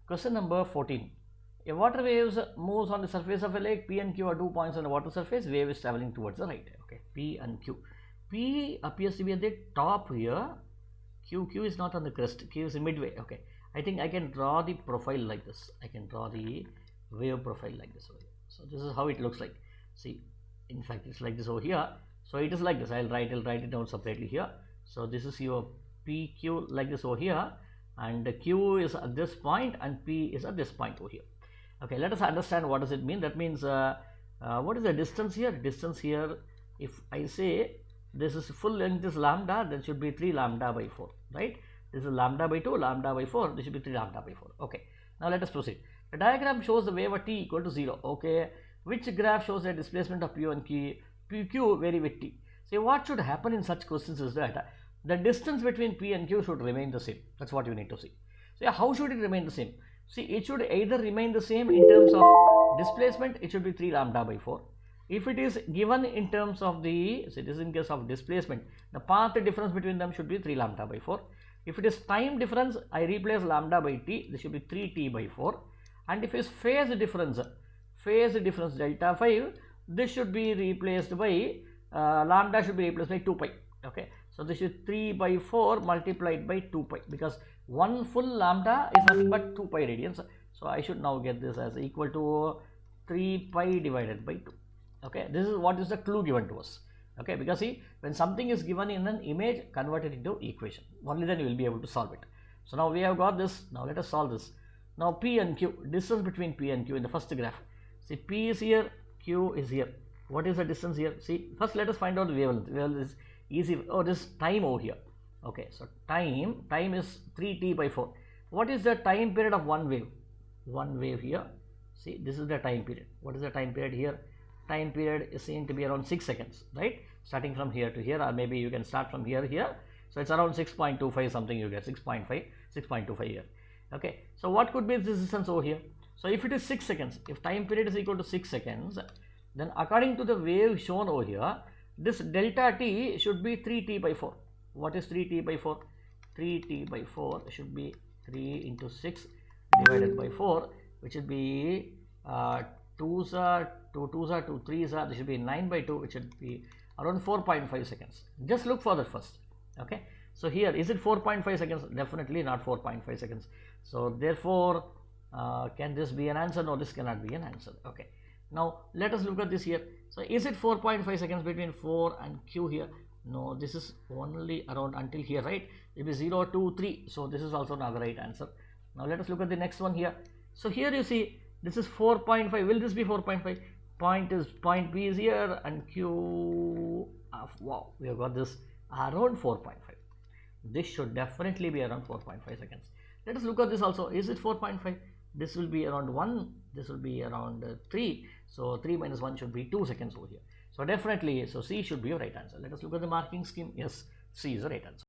Question number 14. A water wave moves on the surface of a lake. P and Q are 2 points on the water surface. Wave is traveling towards the right. Okay, P and Q. P appears to be at the top here. Q is not on the crest. Q is midway. Okay, I think I can draw the profile like this. I can draw the wave profile like this. So this is how it looks like. See, in fact, it's like this over here. So it is like this. I'll write it down separately here. So this is your PQ like this over here, and Q is at this point and P is at this point over here. Okay, let us understand what does it mean. That means what is the distance here? Distance here, if I say this is full length is lambda, then should be 3 lambda by 4, right? This is lambda by 2, lambda by 4, this should be 3 lambda by 4. Okay, now let us proceed. The diagram shows the wave at t equal to 0. Okay, which graph shows the displacement of Q and Q vary with t? See, what should happen in such questions is that the distance between P and Q should remain the same. That's what you need to see. So how should it remain the same? See, it should either remain the same in terms of displacement, it should be 3 lambda by 4. If it is given in terms of the, say this is in case of displacement, the path difference between them should be 3 lambda by 4. If it is time difference, I replace lambda by t, this should be 3t by 4. And if it is phase difference delta 5, this should be replaced by, lambda should be replaced by 2 pi. Okay, so this is 3 by 4 multiplied by 2 pi, because 1 full lambda is nothing but 2 pi radians. So I should now get this as equal to 3 pi divided by 2. Okay, this is what is the clue given to us. Okay, because see, when something is given in an image, convert it into equation. Only then you will be able to solve it. So now we have got this. Now let us solve this. Now P and Q, distance between P and Q in the first graph. See, P is here, Q is here. What is the distance here? See, first let us find out the wavelength. Wavelength is easy. Oh, this time over here. Okay, so time is 3t by 4. What is the time period of one wave? One wave here. See, this is the time period. What is the time period here? Time period is seen to be around 6 seconds, right? Starting from here to here, or maybe you can start from here. So it's around 6.25 something, you get 6.25 here. Okay, so what could be this distance over here? So if it is 6 seconds, if time period is equal to 6 seconds, then according to the wave shown over here, this delta t should be 3t by 4. What is 3t by 4? 3t by 4 should be 3 into 6 divided by 4, which should be 2s are 2 2s are 2 3s are, this should be 9 by 2, which should be around 4.5 seconds. Just look for that first. Okay, so here is it 4.5 seconds? Definitely not 4.5 seconds. So therefore can this be an answer? No, this cannot be an answer. Okay, now let us look at this here. So is it 4.5 seconds between 4 and Q here? No, this is only around until here, right? It will be 0 2 3. So this is also not the right answer. Now let us look at the next one here. So here you see this is 4.5. Will this be 4.5? Point P is here, and Q, wow, we have got this around 4.5. This should definitely be around 4.5 seconds. Let us look at this also. Is it 4.5? This will be around 1. This will be around 3. So 3 minus 1 should be 2 seconds over here. So definitely, so C should be your right answer. Let us look at the marking scheme. Yes, C is the right answer.